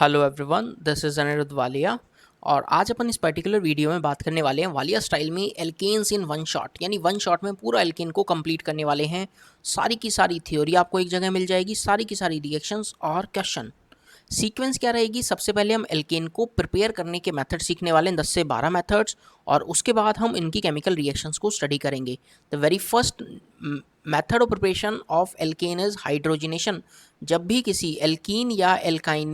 Hello everyone, this is Anirudh Walia. और आज अपन इस पर्टिकुलर वीडियो में बात करने वाले हैं वालिया स्टाइल में एल्केन्स इन वन शॉट, यानी वन शॉट में पूरा एल्केन को कंप्लीट करने वाले हैं। सारी की सारी थ्योरी आपको एक जगह मिल जाएगी, सारी की सारी रिएक्शंस और क्वेश्चन। सीक्वेंस क्या रहेगी? सबसे पहले हम एल्केन को प्रिपेयर करने के मेथड सीखने वाले हैं, 10 से 12 मेथड्स, और उसके बाद हम इनकी केमिकल रिएक्शंस को स्टडी करेंगे। The very first method of preparation of alkene is hydrogenation. जब भी किसी एल्कीन या एल्काइन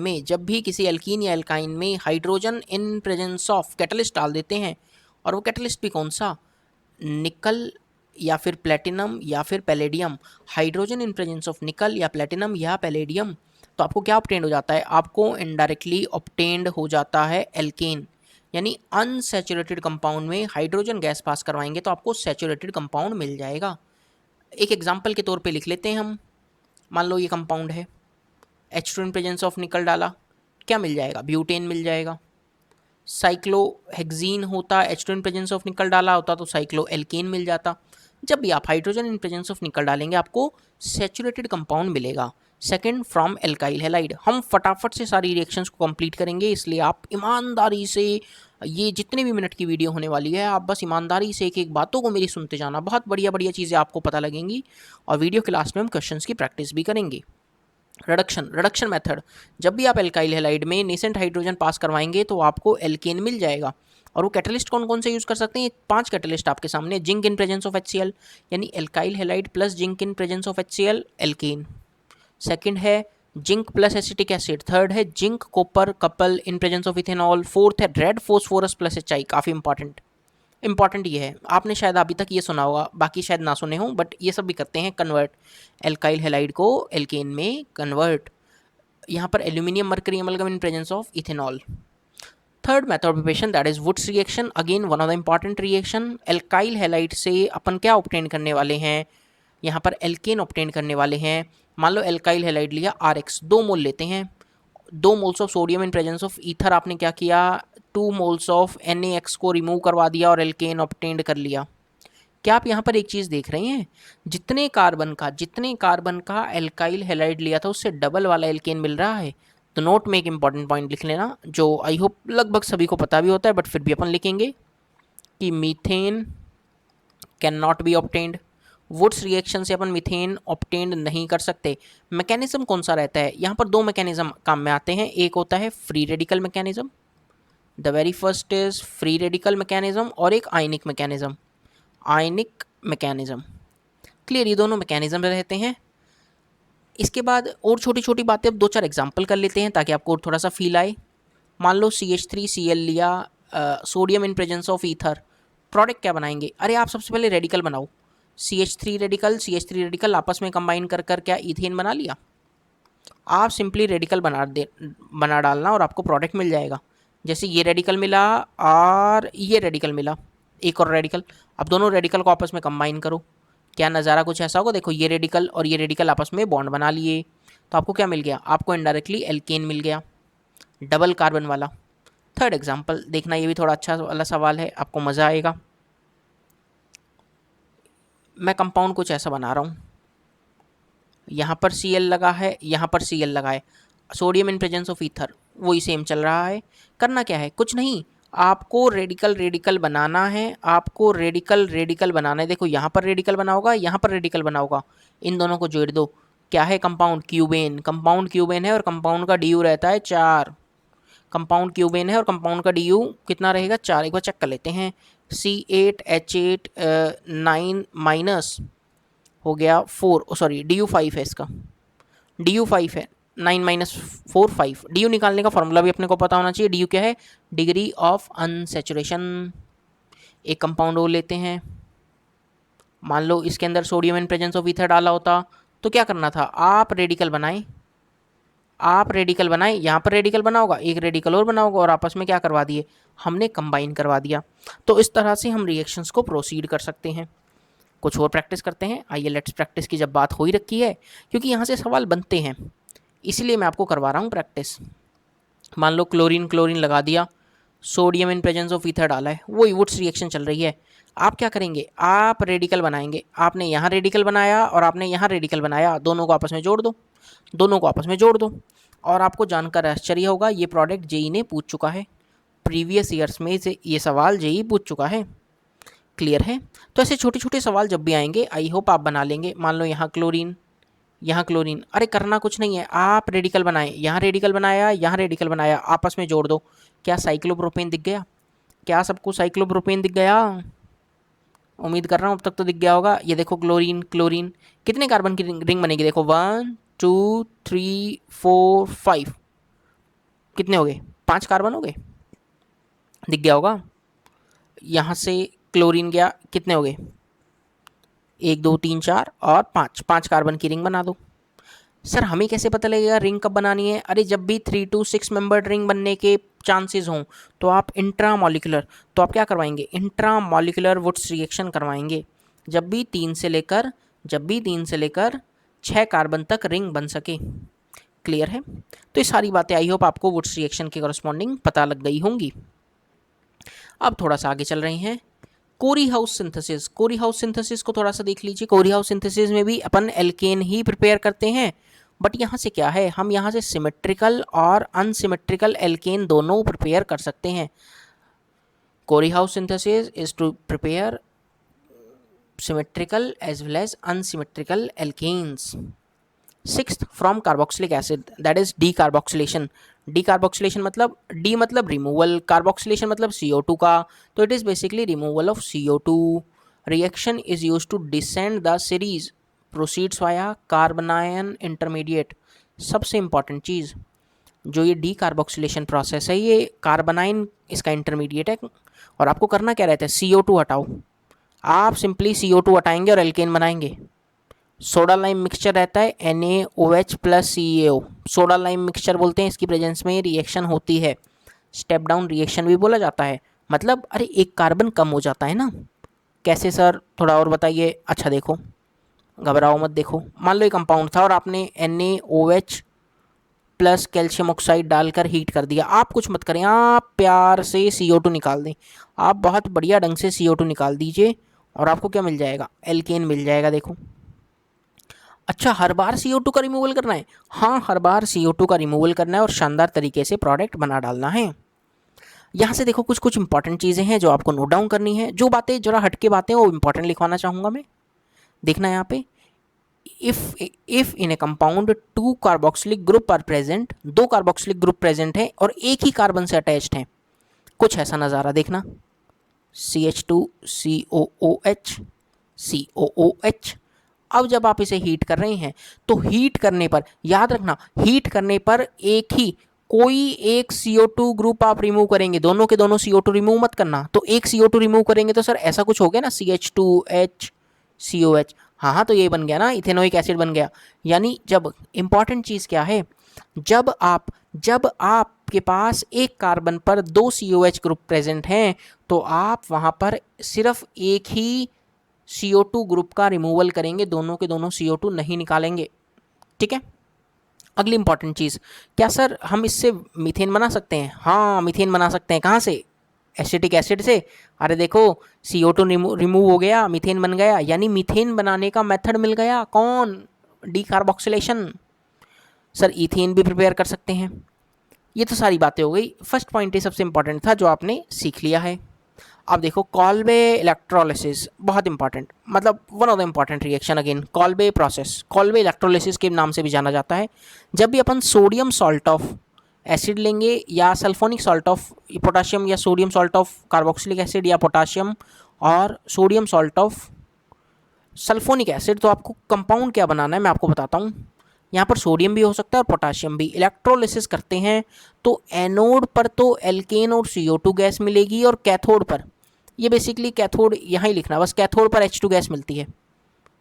में hydrogen in presence of catalyst डाल देते हैं, और वो कैटलिस्ट भी कौन सा? निकल या फिर प्लेटिनम या फिर palladium. Hydrogen in presence of निकल या प्लेटिनम या पैलेडियम, तो आपको क्या ऑब्टेंड हो जाता है? आपको इनडायरेक्टली ऑब्टेंड हो जाता है एल्केन, यानी अनसैचुरेटेड कंपाउंड में हाइड्रोजन गैस पास करवाएंगे तो आपको सैचुरेटेड कंपाउंड मिल जाएगा। एक एग्जांपल के तौर पे लिख लेते हैं हम। मान लो ये कंपाउंड है, H2 इन प्रेजेंस ऑफ निकल डाला, क्या मिल जाएगा? ब्यूटेन मिल जाएगा। साइक्लोहेक्सीन होता, H2 इन प्रेजेंस ऑफ निकल डाला होता तो साइक्लो एल्केन मिल जाता। जब भी आप हाइड्रोजन इन प्रेजेंस ऑफ निकल डालेंगे आपको सैचुरेटेड कंपाउंड मिलेगा। Second, from alkyl halide. हम फटाफट से सारी रिएक्शंस को कंप्लीट करेंगे, इसलिए आप ईमानदारी से, ये जितने भी मिनट की वीडियो होने वाली है, आप बस ईमानदारी से एक एक बातों को मेरी सुनते जाना। बहुत बढ़िया बढ़िया चीज़ें आपको पता लगेंगी, और वीडियो के लास्ट में हम क्वेश्चंस की प्रैक्टिस भी करेंगे। रिडक्शन मेथड, जब भी आप एल्काइल हैलाइड में नेसेंट हाइड्रोजन पास करवाएंगे तो आपको एल्केन मिल जाएगा। और वो कैटलिस्ट कौन कौन से यूज़ कर सकते हैं? 5 कैटलिस्ट आपके सामने। Zinc in presence of HCl, यानी alkyl halide plus zinc in presence of HCl, alkane. Second है zinc plus acetic acid. Third है zinc copper couple in presence of ethanol. Fourth है रेड फोस्फोरस प्लस HI। काफ़ी important ये है, आपने शायद अभी तक ये सुना होगा, बाकी शायद ना सुने हों, बट ये सब भी करते हैं कन्वर्ट, एल्काइल हैलाइड को एल्केन में कन्वर्ट। यहाँ पर aluminium mercury amalgam in presence of ethanol. Third method of preparation, that is Wurtz reaction. Again one of the important reaction. Alkyl halide से अपन क्या ऑब्टेन करने वाले हैं? यहाँ पर एल्केन ऑब्टेन करने वाले हैं। मान लो एल्काइल हैलाइड लिया RX, 2 मोल लेते हैं। 2 moles of sodium in presence of ether, आपने क्या किया? 2 मोल्स ऑफ NaX को रिमूव करवा दिया और एल्केन ऑब्टेंड कर लिया। क्या आप यहाँ पर एक चीज़ देख रहे हैं? जितने कार्बन का एल्काइल हैलाइड लिया था उससे डबल वाला एल्केन मिल रहा है। तो नोट में एक इंपॉर्टेंट पॉइंट लिख लेना, जो आई होप लगभग सभी को पता भी होता है, बट फिर भी अपन लिखेंगे कि methane can not B obtained. Wurtz reaction से अपन मीथेन ऑब्टेंड नहीं कर सकते। मैकेनिज्म कौन सा रहता है? यहाँ पर 2 मैकेनिज्म काम में आते हैं। एक होता है free radical mechanism, the very first is free radical mechanism, और एक आयनिक मैकेनिज्म। क्लियर? ये दोनों मैकेनिज्म रहते हैं। इसके बाद और छोटी छोटी बातें अब 2-4 एग्जांपल कर लेते हैं ताकि आपको थोड़ा सा फील आए। मान लो CH3Cl लिया, sodium in presence of ether. Product क्या बनाएंगे? अरे आप सबसे पहले रेडिकल बनाओ। CH3 रेडिकल आपस में कंबाइन कर कर क्या इथेन बना लिया? आप सिंपली रेडिकल बना डालना और आपको प्रोडक्ट मिल जाएगा। जैसे ये रेडिकल मिला और ये रेडिकल मिला, एक और रेडिकल। अब दोनों रेडिकल को आपस में कंबाइन करो, क्या नज़ारा कुछ ऐसा होगा? देखो, ये रेडिकल और ये रेडिकल आपस में बॉन्ड बना लिए, तो आपको क्या मिल गया? आपको इनडायरेक्टली एल्केन मिल गया, डबल कार्बन वाला। थर्ड एग्जाम्पल देखना, ये भी थोड़ा अच्छा वाला सवाल है, आपको मज़ा आएगा। मैं कंपाउंड कुछ ऐसा बना रहा हूँ, यहाँ पर Cl लगा है, यहाँ पर Cl लगा है, sodium in presence of ether, वही सेम चल रहा है। करना क्या है? कुछ नहीं, आपको रेडिकल बनाना है, देखो यहाँ पर रेडिकल बना होगा, यहाँ पर रेडिकल बना होगा, इन दोनों को जोड़ दो। क्या है? कंपाउंड क्यूबेन है, और कंपाउंड का DU रहता है 4। कंपाउंड क्यूबेन है और कंपाउंड का DU कितना रहेगा? 4। एक बार चेक कर लेते हैं। C8H8 9 माइनस हो गया 4, सॉरी DU5 है, इसका DU5 है, 9 माइनस 4 5। DU निकालने का फॉर्मूला भी अपने को पता होना चाहिए। DU क्या है? Degree of unsaturation. एक कंपाउंड और लेते हैं, मान लो इसके अंदर sodium in presence of ether डाला होता तो क्या करना था? आप रेडिकल बनाएं, यहाँ पर रेडिकल बना होगा, एक रेडिकल और बना होगा, और आपस में क्या करवा दिए? हमने कंबाइन करवा दिया। तो इस तरह से हम रिएक्शंस को प्रोसीड कर सकते हैं। कुछ और प्रैक्टिस करते हैं। आइए, लेट्स प्रैक्टिस की जब बात हो ही रखी है, क्योंकि यहाँ से सवाल बनते हैं, इसीलिए मैं आपको करवा रहा हूँ प्रैक्टिस। मान लो क्लोरीन लगा दिया, sodium in presence of ether डाला है, वही वुड्स रिएक्शन चल रही है। आप क्या करेंगे? आप रेडिकल बनाएंगे। आपने यहाँ रेडिकल बनाया और आपने यहाँ रेडिकल बनाया, दोनों को आपस में जोड़ दो, और आपको जानकर आश्चर्य होगा, ये प्रोडक्ट जेई ने पूछ चुका है, प्रीवियस ईयर्स में से ये सवाल जेई पूछ चुका है। क्लियर है? तो ऐसे छोटे छोटे सवाल जब भी आएंगे आई होप आप बना लेंगे। मान लो यहाँ क्लोरीन, यहाँ क्लोरीन, अरे करना कुछ नहीं है, आप रेडिकल बनाएं, यहाँ रेडिकल बनाया, यहाँ रेडिकल बनाया, आपस में जोड़ दो। क्या साइक्लोप्रोपेन दिख गया? क्या सबको साइक्लोप्रोपेन दिख गया? उम्मीद कर रहा हूँ अब तक तो दिख गया होगा। ये देखो क्लोरीन, क्लोरीन, कितने कार्बन की रिंग बनेगी? देखो 1 2 3 4 5, कितने हो गए? 5 कार्बन हो गए, दिख गया होगा। यहाँ से क्लोरीन गया, कितने हो गए? 1 2 3 4 और 5, 5 कार्बन की रिंग बना दो। सर हमें कैसे पता लगेगा रिंग कब बनानी है? अरे जब भी 3 to 6 मेंबर्ड रिंग बनने के चांसेस हों तो आप इंट्रामॉलिक्यूलर, तो आप क्या करवाएंगे? इंट्रामॉलिक्यूलर वुड्स रिएक्शन करवाएंगे। जब भी 3 से लेकर 6 कार्बन तक रिंग बन सके। क्लियर है? तो ये सारी बातें आई होप आपको वुड्स रिएक्शन के कॉरस्पॉन्डिंग पता लग गई होंगी। अब थोड़ा सा आगे चल रहे हैं। कोरी हाउस सिंथेसिस, कोरी हाउस सिंथेसिस को थोड़ा सा देख लीजिए। कोरी हाउस सिंथेसिस में भी अपन एल्केन ही प्रिपेयर करते हैं, बट यहाँ से क्या है, हम यहाँ से सिमेट्रिकल और अनसिमेट्रिकल एल्केन दोनों प्रिपेयर कर सकते हैं। Corey House synthesis is to prepare symmetrical as well as unsymmetrical alkanes. Sixth, from carboxylic acid, that is decarboxylation. Decarboxylation मतलब D मतलब removal, carboxylation मतलब CO2 का, तो it is basically removal of CO2. Reaction is used to descend the series, proceeds via carbanion intermediate. सबसे important चीज़, जो ये decarboxylation process है, ये कार्बनाइन इसका इंटरमीडिएट है। और आपको करना क्या रहता है? CO2 हटाओ। आप सिंपली CO2 हटाएंगे और एल्केन बनाएंगे। सोडा लाइम मिक्सचर रहता है NaOH plus CaO, soda lime mixture बोलते हैं। इसकी प्रेजेंस में रिएक्शन होती है, स्टेप डाउन रिएक्शन भी बोला जाता है। मतलब अरे एक कार्बन कम हो जाता है ना। कैसे सर, थोड़ा और बताइए। अच्छा देखो, घबराओ मत। देखो मान लो एक कंपाउंड था और आपने NaOH प्लस कैल्शियम ऑक्साइड डालकर हीट कर दिया। आप कुछ मत करें, आप प्यार से CO2 निकाल दें। आप बहुत बढ़िया ढंग से CO2 निकाल दीजिए और आपको क्या मिल जाएगा? एल्केन मिल जाएगा। देखो, अच्छा हर बार CO2 का रिमूवल करना है? हाँ, हर बार CO2 का रिमूवल करना है और शानदार तरीके से प्रोडक्ट बना डालना है। यहाँ से देखो कुछ कुछ इंपॉर्टेंट चीज़ें हैं जो आपको नोट डाउन करनी है। जो बातें जरा हटके बातें वो इंपॉर्टेंट लिखवाना चाहूँगा मैं। देखना यहाँ पे, if in a compound 2 carboxylic group are present, 2 carboxylic group present है और एक ही कार्बन से अटैच्ड है, कुछ ऐसा नज़ारा देखना। CH2 COOH COOH। अब जब आप इसे हीट कर रहे हैं तो हीट करने पर याद रखना, हीट करने पर एक ही कोई एक CO2 ग्रुप आप रिमूव करेंगे, दोनों के दोनों CO2 रिमूव मत करना। तो एक CO2 रिमूव करेंगे तो सर ऐसा कुछ हो गया ना, CH2H COH। हाँ, तो ये बन गया ना, इथेनोइक एसिड बन गया। यानी जब इंपॉर्टेंट चीज़ क्या है, जब आपके पास एक कार्बन पर 2 COH ग्रुप प्रेजेंट हैं तो आप वहाँ पर सिर्फ एक ही CO2 ग्रुप का रिमूवल करेंगे, दोनों के दोनों CO2 नहीं निकालेंगे। ठीक है। अगली इंपॉर्टेंट चीज़, क्या सर हम इससे मीथेन बना सकते हैं? हाँ, मीथेन बना सकते हैं। कहाँ से? एसिटिक एसिड से। अरे देखो CO2 रिमूव हो गया, मीथेन बन गया। यानी मीथेन बनाने का मेथड मिल गया। कौन? डीकार्बोक्सिलेशन। सर इथेन भी प्रिपेयर कर सकते हैं। ये तो सारी बातें हो गई। फर्स्ट पॉइंट ही सबसे इंपॉर्टेंट था जो आपने सीख लिया है। अब देखो कॉल्बे इलेक्ट्रोलिसिस, बहुत इंपॉर्टेंट, मतलब one of the important reaction again, Kolbe process. Kolbe electrolysis के नाम से भी जाना जाता है। जब भी अपन सोडियम सॉल्ट ऑफ एसिड लेंगे या सल्फोनिक सॉल्ट ऑफ पोटाशियम या sodium salt of carboxylic acid या पोटाशियम और sodium salt of sulphonic acid, तो आपको कंपाउंड क्या बनाना है मैं आपको बताता हूँ। यहाँ पर सोडियम भी हो सकता है और पोटाशियम भी। इलेक्ट्रोलिसिस करते हैं तो एनोड पर तो एल्केन और CO2 गैस मिलेगी और कैथोड पर, ये बेसिकली कैथोड यहाँ ही लिखना, बस कैथोड पर H2 गैस मिलती है।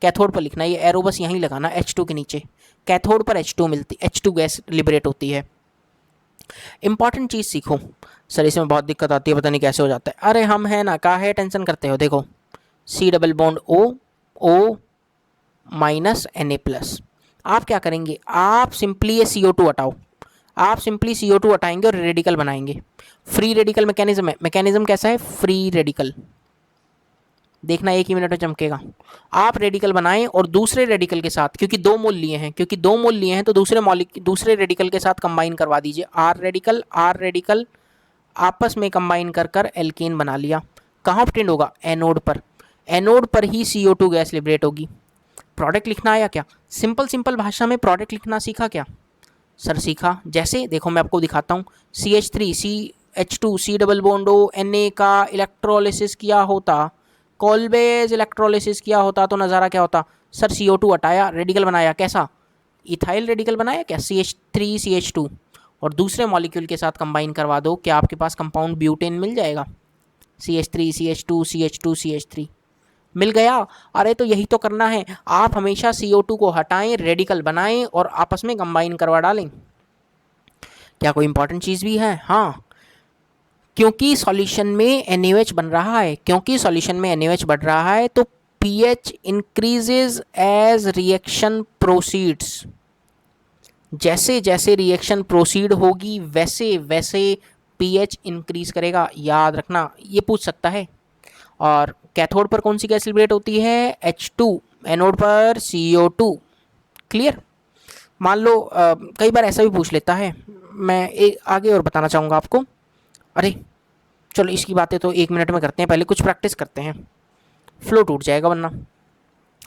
कैथोड पर लिखना, ये एरो बस यहीं लगाना H2 के नीचे। कैथोड पर H2 गैस लिबरेट होती है। इंपॉर्टेंट चीज़ सीखो। सर इसमें बहुत दिक्कत आती है, पता नहीं कैसे हो जाता है। अरे हम है ना, कहा है टेंशन करते हो। देखो C double bond O minus Na+। आप क्या करेंगे? आप सिंपली ये CO2 हटाओ। आप सिंपली CO2 हटाएंगे और रेडिकल बनाएंगे। फ्री रेडिकल मैकेनिज्म है। मैकेनिज्म कैसा है? Free radical. देखना 1 ही मिनट में चमकेगा। आप रेडिकल बनाएं और दूसरे रेडिकल के साथ, क्योंकि 2 मोल लिए हैं तो दूसरे रेडिकल के साथ कंबाइन करवा दीजिए। आर रेडिकल आपस में कंबाइन कर कर एल्केन बना लिया। कहाँ ऑब्टेंड होगा? एनोड पर। एनोड पर ही CO2 गैस लिबरेट होगी। प्रोडक्ट लिखना आया क्या? सिंपल सिंपल भाषा में प्रोडक्ट लिखना सीखा क्या? सर सीखा। जैसे देखो मैं आपको दिखाता हूँ। CH3 CH2 C double bond O Na का इलेक्ट्रोलिसिस किया होता, कॉल्बेज इलेक्ट्रोलिसिस किया होता तो नज़ारा क्या होता? सर CO2 हटाया, रेडिकल बनाया, कैसा? इथाइल रेडिकल बनाया क्या? CH3 CH2 और दूसरे मॉलिक्यूल के साथ कंबाइन करवा दो, क्या आपके पास कंपाउंड ब्यूटेन मिल जाएगा? CH3 CH2 CH2 CH3 मिल गया। अरे तो यही तो करना है, आप हमेशा CO2 को हटाएं, रेडिकल बनाएं और आपस में कंबाइन करवा डालें। क्या कोई इंपॉर्टेंट चीज़ भी है? हाँ, क्योंकि सॉल्यूशन में NaOH बन रहा है, क्योंकि सॉल्यूशन में NaOH बढ़ रहा है तो pH increases as reaction proceeds. जैसे जैसे रिएक्शन प्रोसीड होगी वैसे वैसे pH इंक्रीज करेगा। याद रखना, ये पूछ सकता है। और कैथोड पर कौन सी गैस लिबरेट होती है? H2। एनोड पर CO2। क्लियर? मान लो कई बार ऐसा भी पूछ लेता है, मैं आगे और बताना चाहूँगा आपको। अरे चलो इसकी बातें तो 1 मिनट में करते हैं, पहले कुछ प्रैक्टिस करते हैं, फ्लो टूट जाएगा वरना।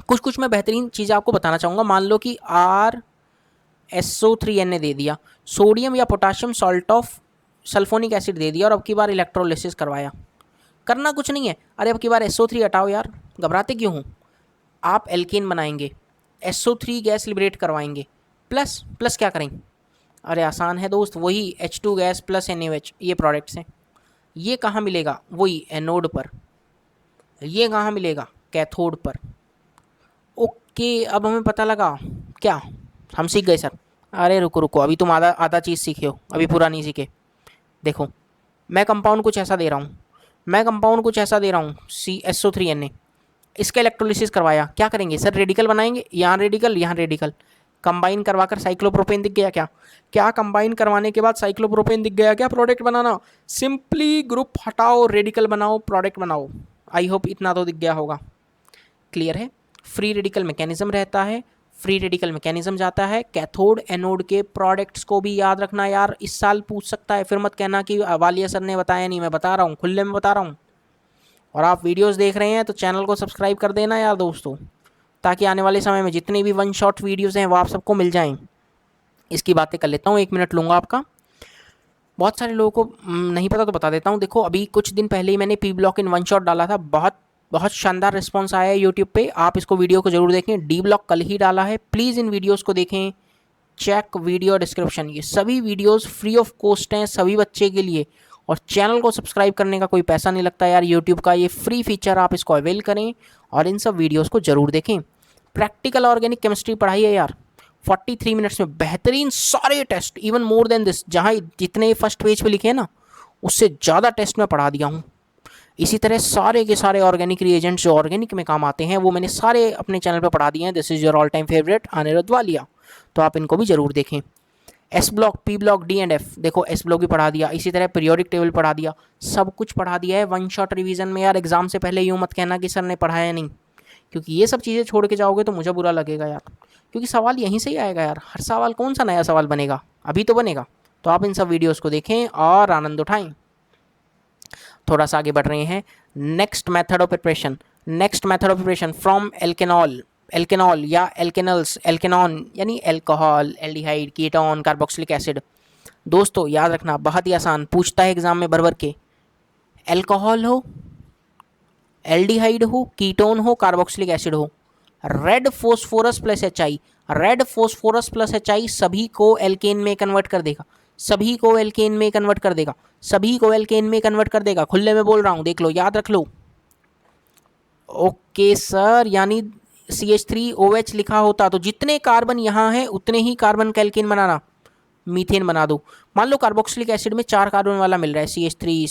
कुछ कुछ मैं बेहतरीन चीज़ें आपको बताना चाहूँगा। मान लो कि RSO3 दे दिया, सोडियम या potassium salt of sulphonic acid दे दिया और अब की बार इलेक्ट्रोलिसिस करवाया। करना कुछ नहीं है, अरे अब की बार SO3 हटाओ यार, घबराते क्यों हो? आप एल्केन बनाएंगे, SO3 गैस लिबरेट करवाएंगे, प्लस प्लस क्या करेंगे? अरे आसान है दोस्त, वही H2 गैस प्लस NaOH, ये प्रोडक्ट्स हैं। ये कहाँ मिलेगा? वही एनोड पर। ये कहाँ मिलेगा? कैथोड पर। ओके, अब हमें पता लगा क्या? हम सीख गए सर। अरे रुको रुको, अभी तुम आधा आधा चीज़ सीखे हो, अभी पूरा नहीं सीखे। देखो मैं कंपाउंड कुछ ऐसा दे रहा हूँ, SO3 Na, इसका इलेक्ट्रोलिसिस करवाया, क्या करेंगे सर? रेडिकल बनाएंगे, यहाँ रेडिकल कंबाइन करवाकर साइक्लोप्रोपेन दिख गया क्या? क्या कंबाइन करवाने के बाद साइक्लोप्रोपेन दिख गया क्या? प्रोडक्ट बनाना, सिंपली ग्रुप हटाओ, रेडिकल बनाओ, प्रोडक्ट बनाओ। आई होप इतना तो दिख गया होगा। क्लियर है? फ्री रेडिकल मैकेनिज्म रहता है, फ्री रेडिकल मैकेनिज्म जाता है कैथोड एनोड के प्रोडक्ट्स को भी याद रखना यार, इस साल पूछ सकता है, फिर मत कहना कि वालिया सर ने बताया नहीं, मैं बता रहा हूँ, खुले में बता रहा हूँ। और आप वीडियोस देख रहे हैं तो चैनल को सब्सक्राइब कर देना यार दोस्तों, ताकि आने वाले समय में जितनी भी वन शॉट वीडियोस हैं वो आप सबको मिल जाएं। इसकी बातें कर लेता हूँ, 1 मिनट लूँगा आपका। बहुत सारे लोगों को नहीं पता तो बता देता हूँ। देखो अभी कुछ दिन पहले ही मैंने P block in one shot डाला था, बहुत बहुत शानदार रिस्पॉन्स आया है यूट्यूब पे। आप इसको वीडियो को जरूर देखें। D ब्लॉक कल ही डाला है, प्लीज़ इन वीडियोज़ को देखें। चेक वीडियो डिस्क्रिप्शन, ये सभी वीडियोज़ फ्री ऑफ कॉस्ट हैं सभी बच्चे के लिए। और चैनल को सब्सक्राइब करने का कोई पैसा नहीं लगता यार, यूट्यूब का ये फ्री फीचर, आप इसको अवेल करें और इन सब वीडियोज़ को ज़रूर देखें। प्रैक्टिकल ऑर्गेनिक केमिस्ट्री पढ़ाई है यार 43 मिनट्स में, बेहतरीन सारे test, even more than this, जहाँ जितने फर्स्ट पेज पे लिखे हैं ना उससे ज़्यादा टेस्ट मैं पढ़ा दिया हूँ। इसी तरह सारे के सारे ऑर्गेनिक रिएजेंट्स जो ऑर्गेनिक में काम आते हैं वो मैंने सारे अपने चैनल पे पढ़ा दिए हैं। This is your all time favourite Anirudh Walia, तो आप इनको भी ज़रूर देखें। S block, P block, D and F, देखो S ब्लॉक भी पढ़ा दिया, इसी तरह पीरियोडिक टेबल पढ़ा दिया, सब कुछ पढ़ा दिया है वन शॉट रिवीजन में यार। एग्जाम से पहले यूँ मत कहना कि सर ने पढ़ाया नहीं, क्योंकि ये सब चीज़ें छोड़ के जाओगे तो मुझे बुरा लगेगा यार, क्योंकि सवाल यहीं से ही आएगा यार। हर सवाल कौन सा नया सवाल बनेगा, अभी तो बनेगा। तो आप इन सब वीडियोज़ को देखें और आनंद उठाएं। थोड़ा सा आगे बढ़ रहे हैं। Next method of preparation from alkanol या एल्केनल्स, एल्केनॉन यानी alcohol, aldehyde, ketone, carboxylic acid. दोस्तों याद रखना, बहुत ही आसान, पूछता है एग्जाम में भर भर के। एल्कोहल हो, एल्डिहाइड हो, कीटोन हो, कार्बोक्सिलिक एसिड हो, red phosphorus plus HI, red phosphorus plus HI सभी को एल्केन में कन्वर्ट कर देगा, सभी को एल्केन में कन्वर्ट कर देगा, सभी को एल्केन में कन्वर्ट कर देगा। खुले में बोल रहा हूँ, देख लो, याद रख लो। ओके सर, यानी CH3OH लिखा होता तो जितने कार्बन यहाँ हैं उतने ही कार्बन का एल्केन बनाना, मीथेन बना दो। मान लो कार्बोक्सिलिक एसिड में 4 कार्बन वाला मिल रहा है, CH3,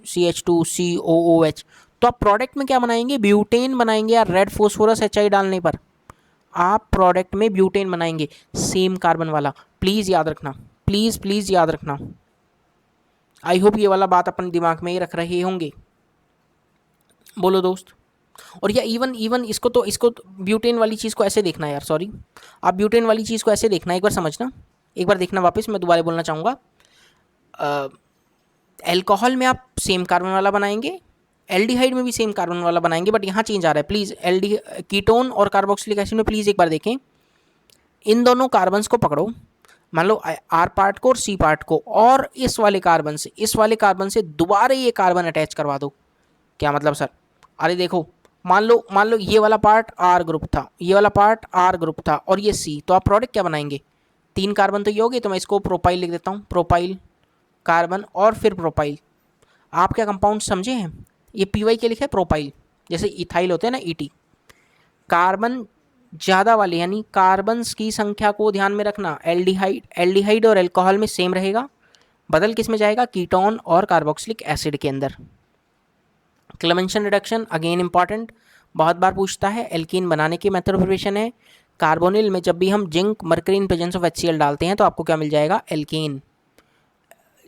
CH2, COOH, तो आप प्रोडक्ट में क्या बनाएंगे? ब्यूटेन बनाएंगे यार, रेड फोस्फोरस HI डालने पर आप प्रोडक्ट में ब्यूटेन बनाएंगे, सेम कार्बन वाला। प्लीज़ याद रखना, प्लीज़ याद रखना। आई होप ये वाला बात अपन दिमाग में ही रख रहे होंगे। बोलो दोस्त। और या इवन इसको ब्यूटेन वाली चीज़ को ऐसे देखना यार, सॉरी, आप ब्यूटेन वाली चीज़ को ऐसे देखना, एक बार समझना, एक बार देखना वापस, मैं दोबारा बोलना चाहूँगा। एल्कोहल में आप सेम कार्बन वाला बनाएंगे, एल्डिहाइड में भी सेम कार्बन वाला बनाएंगे, बट यहाँ चेंज आ रहा है। प्लीज़ एल्डी कीटोन और कार्बोक्सिलिक एसिड में प्लीज़ एक बार देखें, इन दोनों कार्बन्स को पकड़ो, मान लो आर पार्ट को और सी पार्ट को, और इस वाले कार्बन से दोबारा ये कार्बन अटैच करवा दो। क्या मतलब सर? अरे देखो, मान लो ये वाला पार्ट आर ग्रुप था, ये वाला पार्ट आर ग्रुप था, और ये सी, तो आप प्रोडक्ट क्या बनाएंगे? 3 कार्बन तो ये हो गए, तो मैं इसको प्रोपाइल लिख देता हूँ, प्रोपाइल कार्बन और फिर प्रोपाइल। आप क्या कंपाउंड समझे हैं? ये पी के लिखा है प्रोपाइल, जैसे इथाइल होते हैं ना, ईटी। कार्बन ज़्यादा वाले यानी कार्बन्स की संख्या को ध्यान में रखना, एल्डिहाइड और एल्कोहल में सेम रहेगा, बदल किस में जाएगा? कीटोन और कार्बोक्सिलिक एसिड के अंदर। क्लेमेंशन रिडक्शन अगेन इंपॉर्टेंट, बहुत बार पूछता है। एल्कीन बनाने की मेथड ऑफ प्रिपरेशन है। कार्बोनिल में जब भी हम zinc mercury in presence of HCl डालते हैं तो आपको क्या मिल जाएगा? एल्कीन।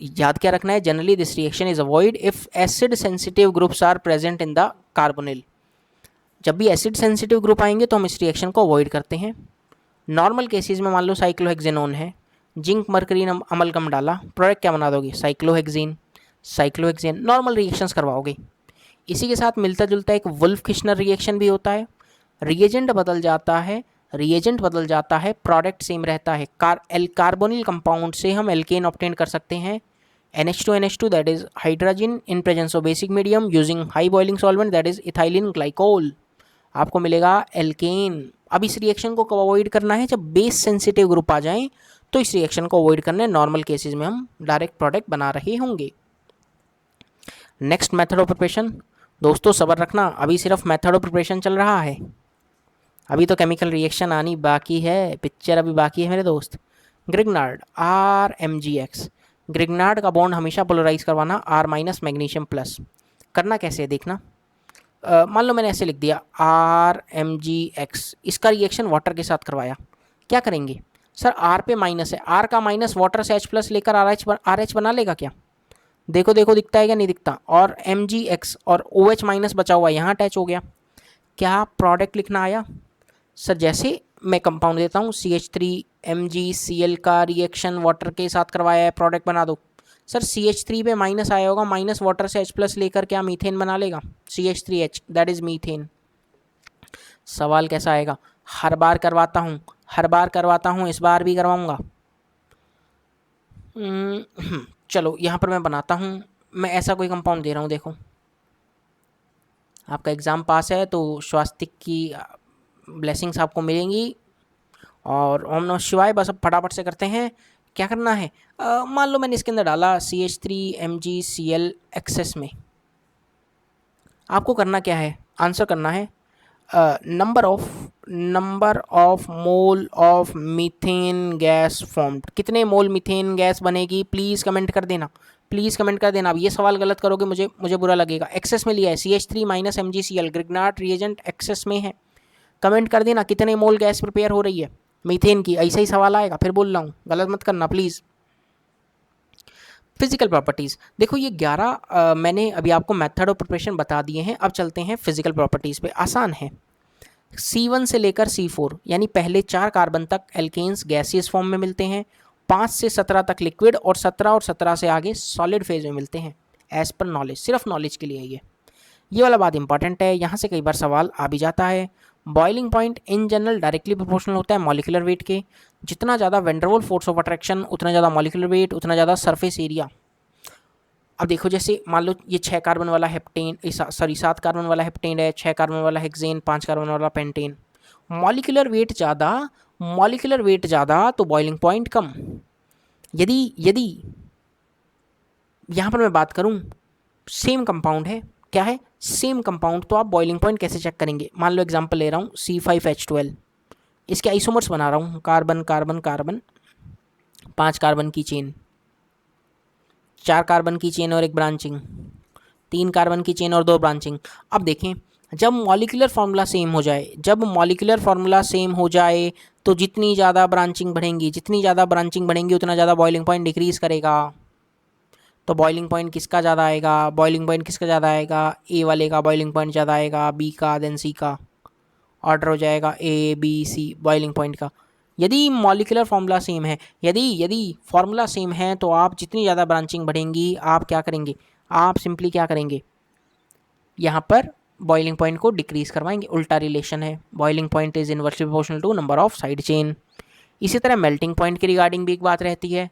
याद क्या रखना है? Generally this reaction is avoid if acid sensitive groups are present in the carbonyl. जब भी एसिड सेंसिटिव ग्रुप आएंगे तो हम इस रिएक्शन को अवॉइड करते हैं। नॉर्मल केसेस में मान लो साइक्लोहेक्सेनोन है, जिंक मर्करी अमलगम डाला, प्रोडक्ट क्या बना दोगे? साइक्लोहेक्सेन नॉर्मल रिएक्शंस करवाओगे। इसी के साथ मिलता जुलता एक वुल्फ किश्नर रिएक्शन भी होता है। रिएजेंट बदल जाता है, प्रोडक्ट सेम रहता है। कार्बोनिल कंपाउंड से हम एल्केन ऑब्टेन कर सकते हैं, NH2 that is hydrogen in presence of basic medium using high boiling solvent that is ethylene glycol, आपको मिलेगा एल्केन। अब इस रिएक्शन को कब अवॉइड करना है? जब बेस सेंसिटिव ग्रुप आ जाएं तो इस रिएक्शन को अवॉइड करना है। नॉर्मल केसेस में हम डायरेक्ट प्रोडक्ट बना रहे होंगे। नेक्स्ट मेथड ऑफ प्रिपरेशन, दोस्तों सब्र रखना, अभी सिर्फ मेथड ऑफ प्रिपरेशन चल रहा है, अभी तो केमिकल रिएक्शन आनी बाकी है, पिक्चर अभी बाकी है मेरे दोस्त। ग्रिग्नार्ड RMgX, ग्रिग्नार्ड का बॉन्ड हमेशा पोलराइज करवाना R- मैग्नीशियम प्लस। करना कैसे है देखना, मान लो मैंने ऐसे लिख दिया RMgX, इसका रिएक्शन वाटर के साथ करवाया, क्या करेंगे? सर R पे माइनस है, R का माइनस वाटर से H प्लस लेकर RH बना लेगा क्या? देखो दिखता है क्या? नहीं दिखता। और MgX और OH माइनस बचा हुआ यहाँ अटैच हो गया, क्या प्रोडक्ट लिखना आया? सर जैसे मैं कंपाउंड देता हूँ CH3MgCl का रिएक्शन वाटर के साथ करवाया है, प्रोडक्ट बना दो। सर CH3 पे माइनस आया होगा, माइनस वाटर से H प्लस लेकर क्या मीथेन बना लेगा? CH3H that is methane. सवाल कैसा आएगा? हर बार करवाता हूँ, इस बार भी करवाऊँगा। चलो यहाँ पर मैं बनाता हूँ, मैं ऐसा कोई कंपाउंड दे रहा हूँ, देखो आपका एग्ज़ाम पास है तो स्वास्तिक की ब्लेसिंग्स आपको मिलेंगी, और ओम नमः शिवाय। बस अब फटाफट से करते हैं, क्या करना है? मान लो मैंने इसके अंदर डाला CH3MgCl एक्सेस में, आपको करना क्या है? आंसर करना है number of mole of methane gas formed, कितने मोल मीथेन गैस बनेगी, प्लीज़ कमेंट कर देना, अब ये सवाल गलत करोगे मुझे बुरा लगेगा। एक्सेस में लिया है CH3 - MgCl, Grignard reagent access में है, कमेंट कर देना कितने मोल गैस प्रिपेयर हो रही है मीथेन की, ऐसा ही सवाल आएगा, फिर बोल रहा हूँ गलत मत करना प्लीज़। फिजिकल प्रॉपर्टीज़, देखो ये 11 मैंने अभी आपको मेथड ऑफ प्रिपरेशन बता दिए हैं, अब चलते हैं फिजिकल प्रॉपर्टीज़ पे, आसान है। C1 से लेकर C4 यानी पहले 4 कार्बन तक एल्केन्स गैसियस फॉर्म में मिलते हैं, 5 से 17 तक लिक्विड, और 17 से आगे सॉलिड फेज में मिलते हैं, एज पर नॉलेज, सिर्फ नॉलेज के लिए ये वाला बात इंपॉर्टेंट है, यहाँ से कई बार सवाल आ भी जाता है। Boiling point in general directly proportional होता है मॉलिक्यूलर वेट के, जितना ज़्यादा van der Waals force of attraction उतना ज़्यादा मॉलिक्यूलर वेट, उतना ज़्यादा सरफेस एरिया। अब देखो जैसे मान लो ये 6 कार्बन वाला हेप्टेन, 7 कार्बन वाला हेप्टेन है, 6 कार्बन वाला हेक्सेन, 5 कार्बन वाला पेंटेन, मॉलिक्यूलर वेट ज़्यादा तो बॉइलिंग पॉइंट कम। यदि यहाँ पर मैं बात करूँ सेम कंपाउंड है, क्या है? सेम कंपाउंड, तो आप बॉइलिंग पॉइंट कैसे चेक करेंगे? मान लो एग्जांपल ले रहा हूँ C5H12, इसके आइसोमर्स बना रहा हूँ, कार्बन 5 कार्बन की चेन, 4 कार्बन की चेन और 1 ब्रांचिंग, 3 कार्बन की चेन और 2 ब्रांचिंग। अब देखें जब मॉलिक्यूलर फार्मूला सेम हो जाए तो जितनी ज़्यादा ब्रांचिंग बढ़ेंगी उतना ज़्यादा बॉइलिंग पॉइंट डिक्रीज़ करेगा। तो बॉइलिंग पॉइंट किसका ज़्यादा आएगा, बॉइलिंग पॉइंट किसका ज़्यादा आएगा, ए वाले का बॉइलिंग पॉइंट ज़्यादा आएगा, बी का, देन सी का, ऑर्डर हो जाएगा A B C boiling point का। यदि मॉलिक्यूलर फार्मूला सेम है, यदि यदि फार्मूला सेम है तो आप जितनी ज़्यादा ब्रांचिंग बढ़ेंगी आप क्या करेंगे, आप सिंपली क्या करेंगे, यहाँ पर बॉइलिंग पॉइंट को डिक्रीज करवाएंगे। उल्टा रिलेशन है, boiling point is inversely proportional to number of side chain. इसी तरह मेल्टिंग पॉइंट के रिगार्डिंग भी एक बात रहती है,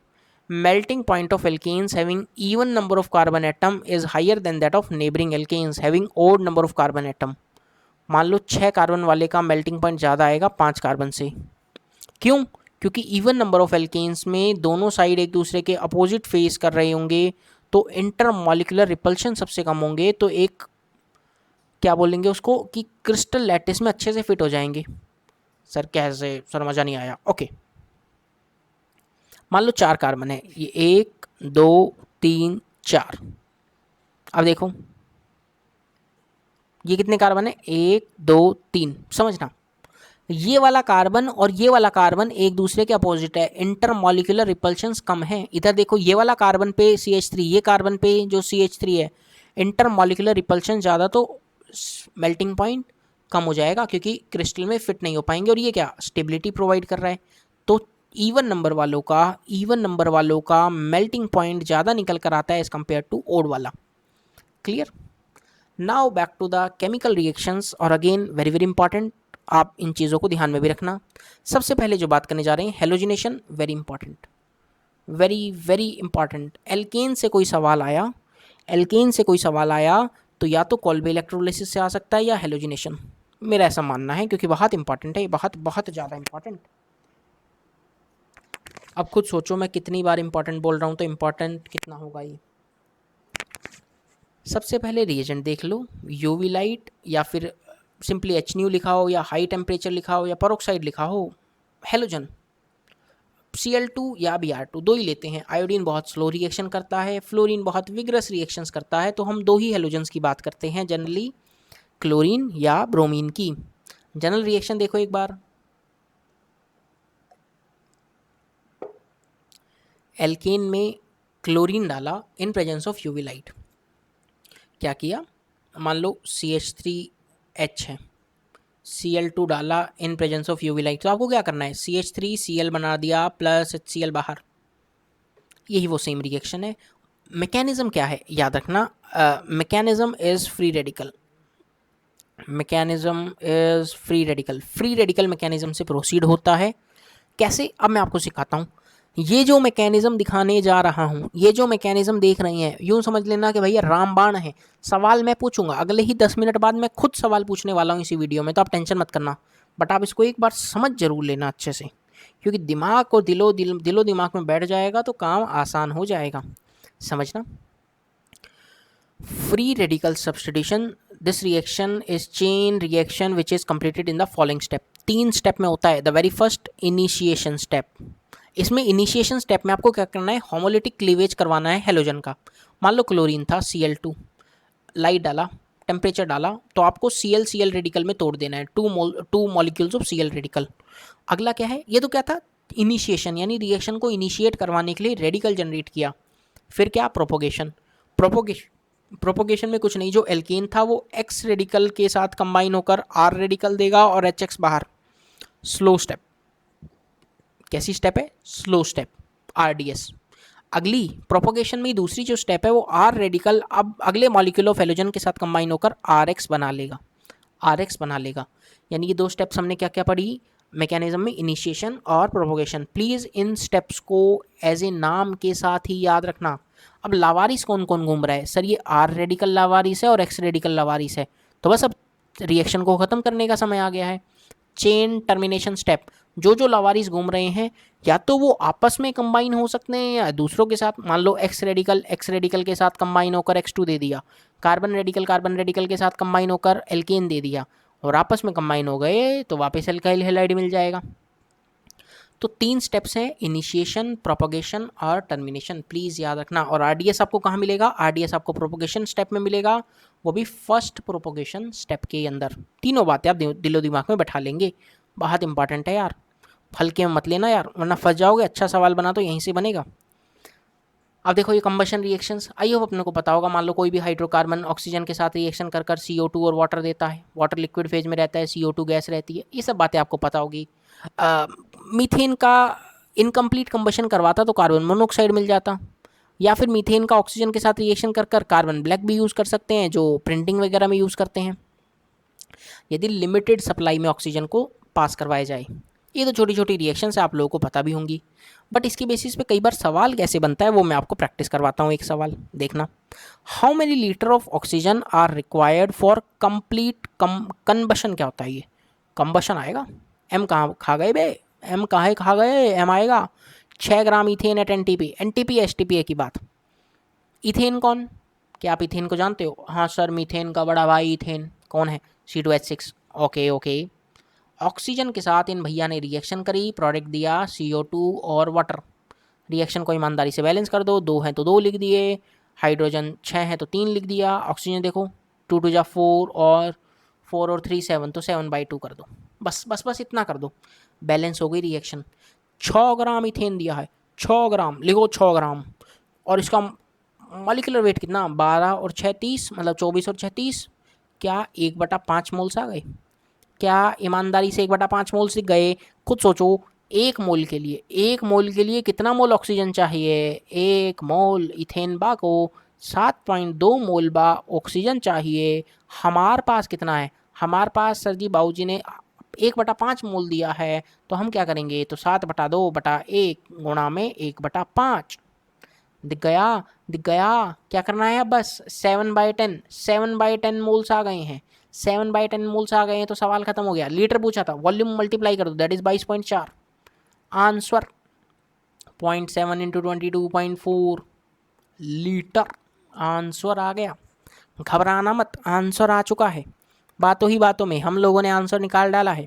melting point of alkanes having even number of carbon atom is higher than that of neighbouring alkanes having odd number of carbon atom. मान लो 6 कार्बन वाले का मेल्टिंग पॉइंट ज़्यादा आएगा 5 कार्बन से। क्यों? क्योंकि इवन नंबर ऑफ एल्केन्स में दोनों साइड एक दूसरे के अपोजिट फेस कर रहे होंगे, तो इंटरमॉलिक्यूलर रिपल्शन सबसे कम होंगे, तो एक क्या बोलेंगे उसको कि क्रिस्टल लैटिस में अच्छे से फिट हो जाएंगे। सर कैसे, सर मज़ा नहीं आया। ओके, मान लो 4 कार्बन है, ये 1 2 3 4। अब देखो ये कितने कार्बन है, 1 2 3, समझना ये वाला कार्बन और ये वाला कार्बन एक दूसरे के अपोजिट है, इंटरमॉलिक्यूलर रिपल्शंस कम है। इधर देखो ये वाला कार्बन पे CH3, ये कार्बन पे जो CH3 है, इंटरमॉलिक्यूलर रिपल्शन ज़्यादा, तो मेल्टिंग पॉइंट कम हो जाएगा क्योंकि क्रिस्टल में फिट नहीं हो पाएंगे। और ये क्या स्टेबिलिटी प्रोवाइड कर रहा है, तो इवन नंबर वालों का मेल्टिंग पॉइंट ज़्यादा निकल कर आता है एज कम्पेयर टू ओड वाला। Clear? Now back to the chemical reactions, और अगेन वेरी वेरी इंपॉर्टेंट, आप इन चीज़ों को ध्यान में भी रखना। सबसे पहले जो बात करने जा रहे हैं halogenation, very important, very very important. Alkane से कोई सवाल आया, एल्केन से कोई सवाल आया तो या तो कॉल्बे इलेक्ट्रोलिसिस से आ सकता है या हेलोजिनेशन, मेरा ऐसा मानना है, क्योंकि बहुत इंपॉर्टेंट है ये, बहुत बहुत ज़्यादा इंपॉर्टेंट। अब खुद सोचो मैं कितनी बार इंपॉर्टेंट बोल रहा हूँ तो इंपॉर्टेंट कितना होगा ये। सबसे पहले रिएजेंट देख लो, यूवी लाइट या फिर सिंपली HNU लिखा हो या हाई टेम्परेचर लिखा हो या पेरोक्साइड लिखा हो, हेलोजन Cl2 या Br2 दो ही लेते हैं। आयोडीन बहुत स्लो रिएक्शन करता है, फ्लोरीन बहुत विग्रस रिएक्शंस करता है, तो हम दो ही हेलोजन्स की बात करते हैं जनरली, क्लोरीन या ब्रोमीन की। जनरल रिएक्शन देखो एक बार, एल्केन में क्लोरीन डाला इन प्रेजेंस ऑफ यूवी लाइट, क्या किया, मान लो CH3H है, Cl2 डाला इन प्रेजेंस ऑफ यूवी लाइट, तो आपको क्या करना है, CH3Cl बना दिया प्लस HCl बाहर, यही वो सेम रिएक्शन है। मैकेनिज्म क्या है याद रखना, mechanism is free radical, mechanism is free radical, free radical mechanism से प्रोसीड होता है। कैसे, अब मैं आपको सिखाता हूँ। ये जो मैकेनिज्म दिखाने जा रहा हूँ, ये जो मैकेनिज्म देख रही हैं, यूँ समझ लेना कि भैया रामबाण है। सवाल मैं पूछूंगा, अगले ही 10 मिनट बाद मैं खुद सवाल पूछने वाला हूँ इसी वीडियो में, तो आप टेंशन मत करना, बट आप इसको एक बार समझ जरूर लेना अच्छे से, क्योंकि दिमाग को दिलो दिमाग में बैठ जाएगा तो काम आसान हो जाएगा। समझना, free radical substitution, this reaction is chain reaction which is completed in the following step. 3 step में होता है। The very first initiation step, इसमें इनिशिएशन स्टेप में आपको क्या करना है, होमोलिटिक क्लीवेज करवाना है हेलोजन का। मान लो क्लोरीन था, Cl2 लाइट डाला, टेम्परेचर डाला, तो आपको Cl रेडिकल में तोड़ देना है, two molecules of Cl radical. अगला क्या है, ये तो क्या था इनिशिएशन, यानी रिएक्शन को इनिशिएट करवाने के लिए रेडिकल जनरेट किया। फिर क्या, प्रोपोगेशन। प्रोपोगेशन में कुछ नहीं, जो एल्केन था वो X रेडिकल के साथ कंबाइन होकर R रेडिकल देगा और HX बाहर। स्लो स्टेप, कैसी स्टेप है, स्लो स्टेप, RDS। अगली प्रोपोगेशन में दूसरी जो स्टेप है वो R रेडिकल अब अगले मॉलिक्यूल ऑफ हेलोजन के साथ कंबाइन होकर RX बना लेगा। यानी ये 2 स्टेप्स हमने क्या क्या पढ़ी मैकेनिज्म में, इनिशिएशन और प्रोपोगेशन। प्लीज़ इन स्टेप्स को एज ए नाम के साथ ही याद रखना। अब लावारिस कौन कौन घूम रहा है, सर ये R रेडिकल लावारिस है और X रेडिकल लावारिस है, तो बस अब रिएक्शन को ख़त्म करने का समय आ गया है। चेन टर्मिनेशन स्टेप, जो जो लावारिस घूम रहे हैं या तो वो आपस में कंबाइन हो सकते हैं या दूसरों के साथ। मान लो X रेडिकल के साथ कंबाइन होकर X2 दे दिया, कार्बन रेडिकल के साथ कंबाइन होकर एल्केन दे दिया, और आपस में कंबाइन हो गए तो वापस एल्काइल हैलाइड मिल जाएगा। तो 3 स्टेप्स हैं, इनिशिएशन, प्रोपोगेशन और टर्मिनेशन, प्लीज़ याद रखना। और RDS आपको कहाँ मिलेगा, RDS आपको प्रोपोगेशन स्टेप में मिलेगा, वो भी फर्स्ट प्रोपोगेशन स्टेप के अंदर। तीनों बातें आप दिलो दिमाग में बैठा लेंगे, बहुत इंपॉर्टेंट है यार, हल्के में मत लेना यार, वरना फंस जाओगे। अच्छा सवाल बना तो यहीं से बनेगा। अब देखो ये कंबशन रिएक्शंस, आई होप अपने को पता होगा। मान लो कोई भी हाइड्रोकार्बन ऑक्सीजन के साथ रिएक्शन कर कर CO2 और वाटर देता है, वाटर लिक्विड फेज में रहता है, CO2 गैस रहती है, ये सब बातें आपको पता होगी। मीथेन का इनकम्प्लीट कंबशन करवाता तो कार्बन मोनोऑक्साइड मिल जाता, या फिर मीथेन का ऑक्सीजन के साथ रिएक्शन कर कर कार्बन ब्लैक भी यूज़ कर सकते हैं, जो प्रिंटिंग वगैरह में यूज़ करते हैं, यदि लिमिटेड सप्लाई में ऑक्सीजन को पास करवाया जाए। ये तो छोटी छोटी रिएक्शन से आप लोगों को पता भी होंगी, बट इसके बेसिस पे कई बार सवाल कैसे बनता है वो मैं आपको प्रैक्टिस करवाता हूँ। एक सवाल देखना, how many litre of oxygen are required for complete combustion. क्या होता है ये? कंबशन आएगा। एम कहाँ खा गए बे, एम कहाँ खा गए, एम आएगा 6 gram ethane at NTP, NTP STP की बात। इथेन कौन? क्या आप इथेन को जानते हो? हाँ सर, मीथेन का बड़ा भाई इथेन कौन है? C2H6। Okay okay. ऑक्सीजन के साथ इन भैया ने रिएक्शन करी, प्रोडक्ट दिया CO2 और वाटर। रिएक्शन को ईमानदारी से बैलेंस कर दो, 2 हैं तो 2 लिख दिए, हाइड्रोजन 6 हैं तो 3 लिख दिया, ऑक्सीजन देखो 2 2 जा 4 और 4 और 3 7, तो 7/2 कर दो। बस बस बस इतना कर दो, बैलेंस हो गई रिएक्शन। 6 ग्राम इथेन दिया है, 6 ग्राम लिखो, 6 ग्राम। और इसका मॉलिक्यूलर वेट कितना? 12 और 6 30, मतलब 24 और 6 30। क्या 1/5 मोल्स आ गए? क्या ईमानदारी से 1/5 मोल्स दिख गए? खुद सोचो, 1 मोल के लिए कितना मोल ऑक्सीजन चाहिए? 1 मोल इथेन बा को 7.2 मोल बा ऑक्सीजन चाहिए। हमार पास कितना है? हमार पास सर जी बाबूजी ने 1/5 मोल दिया है, तो हम क्या करेंगे? तो 7/2/1 गुणा में 1/5। दिख गया? दिख गया? क्या करना है अब? बस 7/10, 7/10 मोल्स आ गए हैं, 7/10 मोल्स आ गए हैं, तो सवाल खत्म हो गया। लीटर पूछा था, वॉल्यूम मल्टीप्लाई कर दो, that is 22.4। Answer 0.7 into 22.4 litre answer आ गया। घबराना मत, आंसर आ चुका है। बातों ही बातों में हम लोगों ने आंसर निकाल डाला है।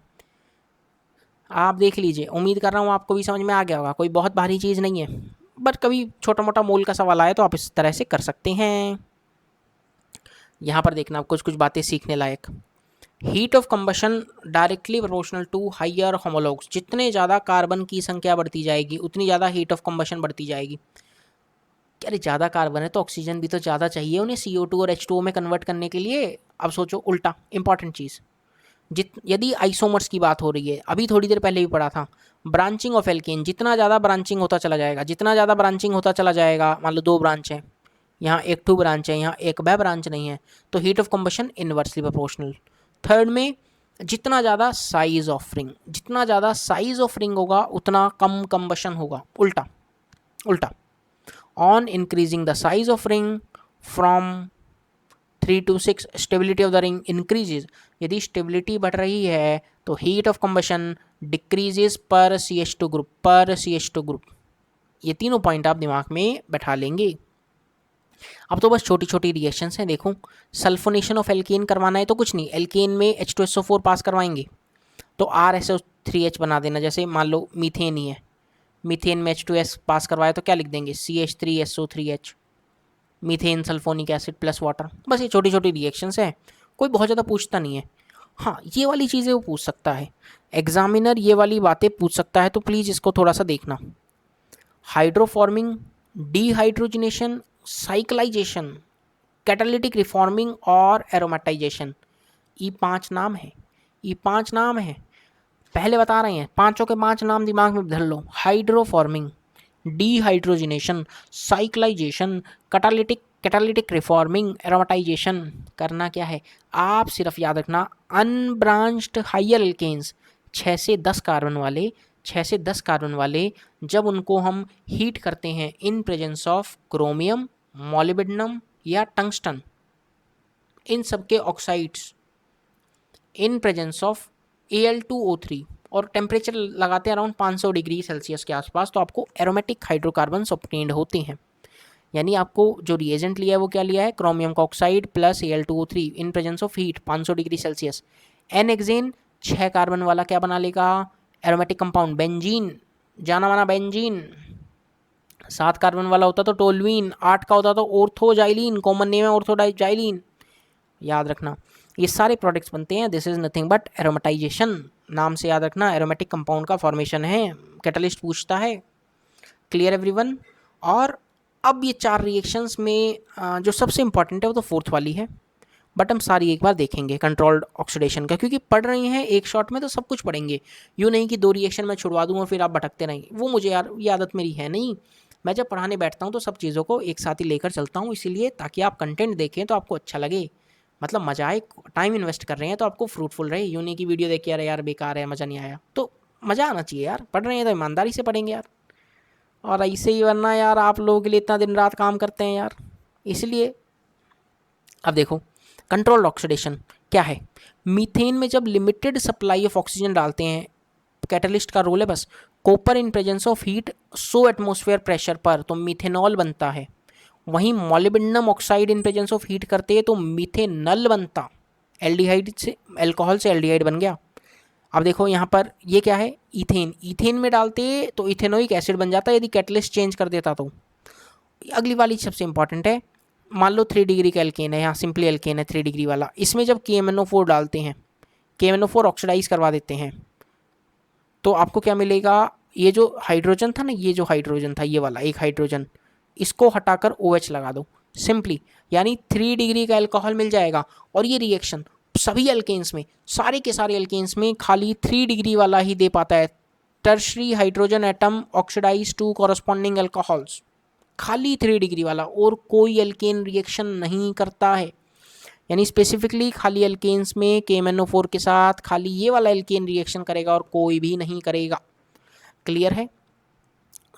आप देख लीजिए, उम्मीद कर रहा हूँ आपको भी समझ में आ गया होगा, कोई बहुत भारी चीज़ नहीं है, बट कभी छोटा मोटा मोल का सवाल आए तो आप इस तरह से कर सकते हैं। यहाँ पर देखना कुछ कुछ बातें सीखने लायक। Heat of combustion directly proportional to higher homologues. जितने ज़्यादा कार्बन की संख्या बढ़ती जाएगी उतनी ज़्यादा हीट ऑफ कंबशन बढ़ती जाएगी। अरे ज़्यादा कार्बन है तो ऑक्सीजन भी तो ज़्यादा चाहिए उन्हें CO2 और H2O में कन्वर्ट करने के लिए। अब सोचो उल्टा, इंपॉर्टेंट चीज़, यदि आइसोमर्स की बात हो रही है, अभी थोड़ी देर पहले भी पढ़ा था, ब्रांचिंग ऑफ एल्केन, जितना ज़्यादा ब्रांचिंग होता चला जाएगा, जितना ज़्यादा ब्रांचिंग होता चला जाएगा, मान लो 2 ब्रांच है, यहाँ 1 ब्रांच है, यहाँ एक ब ब्रांच नहीं है, तो heat of combustion inversely proportional. Third में, जितना ज़्यादा साइज ऑफ रिंग, जितना ज़्यादा साइज ऑफ रिंग होगा उतना कम कंबशन होगा। उल्टा उल्टा, on increasing the size of ring from 3 to 6 stability of the ring increases. यदि स्टेबिलिटी बढ़ रही है तो हीट ऑफ कंबशन डिक्रीजेज पर CH2 ग्रुप, पर CH2 ग्रुप। ये तीनों पॉइंट आप दिमाग में बैठा लेंगे। अब तो बस छोटी छोटी रिएक्शंस हैं। देखो, सल्फोनेशन ऑफ एल्केन करवाना है तो कुछ नहीं, एल्केन में H2SO4 पास करवाएंगे तो RSO3H बना देना। जैसे मान लो मीथेन ही है, मीथेन में H2S पास करवाए तो क्या लिख देंगे? CH3SO3H, methane sulphonic acid plus water. बस ये छोटी छोटी रिएक्शंस हैं, कोई बहुत ज़्यादा पूछता नहीं है। हाँ, ये वाली चीज़ें वो पूछ सकता है, एग्जामिनर ये वाली बातें पूछ सकता है, तो प्लीज़ इसको थोड़ा सा देखना। हाइड्रोफॉर्मिंग, डिहाइड्रोजनेशन, साइक्लाइजेशन, कैटालिटिक रिफॉर्मिंग और एरोमेटाइजेशन, ये 5 नाम है, ये 5 नाम है। पहले बता रहे हैं, पांचों के 5 नाम दिमाग में धर लो। Hydroforming, dehydrogenation, cyclisation, catalytic reforming, aromatisation. करना क्या है? आप सिर्फ याद रखना, अनब्रांच्ड हायर एल्केन्स 6 से 10 कार्बन वाले, 6 से 10 कार्बन वाले, जब उनको हम हीट करते हैं इन प्रेजेंस ऑफ क्रोमियम, मॉलिब्डेनम या टंगस्टन, इन सब के oxides, in presence of Al2O3, और टेम्परेचर लगाते हैं अराउंड 500 डिग्री सेल्सियस के आसपास, तो आपको एरोमेटिक हाइड्रोकार्बन्स ऑब्टेन्ड होते हैं। यानी आपको जो रिएजेंट लिया है वो क्या लिया है? क्रोमियम का oxide plus Al2O3 in presence of heat 500 degree Celsius. N hexane 6 carbon वाला क्या बना लेगा? एरोमेटिक कंपाउंड बेंजीन, जाना माना बेंजीन। 7 कार्बन वाला होता तो टोल्यूइन, 8 का होता तो ऑर्थोजाइलिन, कॉमन नेम है ऑर्थोजाइलिन, याद रखना। ये सारे प्रोडक्ट्स बनते हैं, this is nothing but aromatisation. नाम से याद रखना, एरोमेटिक कंपाउंड का फॉर्मेशन है, कैटलिस्ट पूछता है। Clear everyone? और अब ये 4 रिएक्शंस में जो सबसे इंपॉर्टेंट है वो तो फोर्थ वाली है, बट हम सारी एक बार देखेंगे कंट्रोल्ड ऑक्सीडेशन का, क्योंकि पढ़ रही हैं एक शॉट में तो सब कुछ पढ़ेंगे। यूँ नहीं कि 2 रिएक्शन मैं छुड़वा दूँ और फिर आप भटकते रहें, वो मुझे यार ये आदत मेरी है नहीं। मैं जब पढ़ाने बैठता हूँ तो सब चीज़ों को एक साथ ही लेकर चलता हूँ, इसीलिए ताकि आप कंटेंट देखें तो आपको अच्छा लगे, मतलब मज़ा आए, टाइम इन्वेस्ट कर रहे हैं तो आपको फ्रूटफुल रहे। यूँ नहीं कि वीडियो देख के अरे यार बेकार है, मज़ा नहीं आया, तो मज़ा आना चाहिए यार। पढ़ रहे हैं तो ईमानदारी से पढ़ेंगे यार, और ऐसे ही, वरना यार आप लोगों के लिए इतना दिन रात काम करते हैं यार, इसलिए। अब देखो कंट्रोल्ड ऑक्सीडेशन क्या है। मीथेन में जब लिमिटेड सप्लाई ऑफ ऑक्सीजन डालते हैं, कैटलिस्ट का रोल है बस, copper in presence of heat so atmosphere pressure पर, तो मीथेनॉल बनता है। वहीं molybdenum oxide in presence of heat करते हैं तो मीथेनल बनता, एल्डिहाइड से अल्कोहल से एल्डिहाइड बन गया। अब देखो यहाँ पर ये क्या है, इथेन, इथेन में डालते तो इथेनोइक एसिड बन जाता यदि कैटलिस्ट चेंज कर देता तो। अगली वाली सबसे इंपॉर्टेंट है, मान लो 3 डिग्री का एल्केन है, यहाँ सिंपली एल्केन है 3 डिग्री वाला, इसमें जब KMnO4 डालते हैं, KMnO4 ऑक्सीडाइज करवा देते हैं, तो आपको क्या मिलेगा, ये जो हाइड्रोजन था ना, ये जो हाइड्रोजन था ये वाला एक हाइड्रोजन, इसको हटाकर OH लगा दो सिंपली, यानी 3 डिग्री का अल्कोहल मिल जाएगा। और ये रिएक्शन सभी एल्केन्स में, सारे के सारे एल्केन्स में खाली 3 डिग्री वाला ही दे पाता है, tertiary hydrogen atom oxidise to corresponding alcohols, खाली 3 डिग्री वाला, और कोई एल्केन रिएक्शन नहीं करता है। यानी स्पेसिफिकली खाली एल्केन्स में KMnO4 के साथ खाली ये वाला एल्केन रिएक्शन करेगा और कोई भी नहीं करेगा। क्लियर है।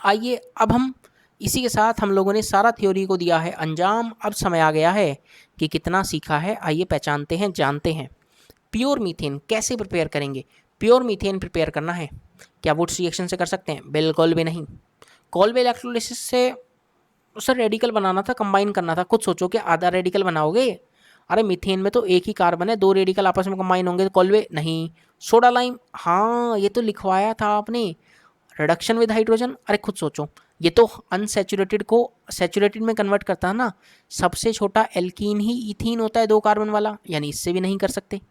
आइए अब हम इसी के साथ हम लोगों ने सारा थ्योरी को दिया है अंजाम। अब समय आ गया है कि कितना सीखा है, आइए पहचानते हैं, जानते हैं। प्योर मीथेन कैसे प्रिपेयर करेंगे। प्योर मीथेन प्रिपेयर करना है, क्या वुड्स रिएक्शन से कर सकते हैं? बिल्कुल भी नहीं। कोल्बे इलेक्ट्रोलिसिस से सर रेडिकल बनाना था, कंबाइन करना था, खुद सोचो कि आधा रेडिकल बनाओगे? अरे मीथेन में तो एक ही कार्बन है, 2 रेडिकल आपस में कंबाइन होंगे तो कोल्बे नहीं। सोडा लाइम, हाँ ये तो लिखवाया था आपने, रिडक्शन विद हाइड्रोजन, अरे खुद सोचो, ये तो अनसेचुरेटेड को सैचुरेटेड में कन्वर्ट करता है ना। सबसे छोटा एल्कीन ही इथीन होता है 2 कार्बन वाला, यानी इससे भी नहीं कर सकते,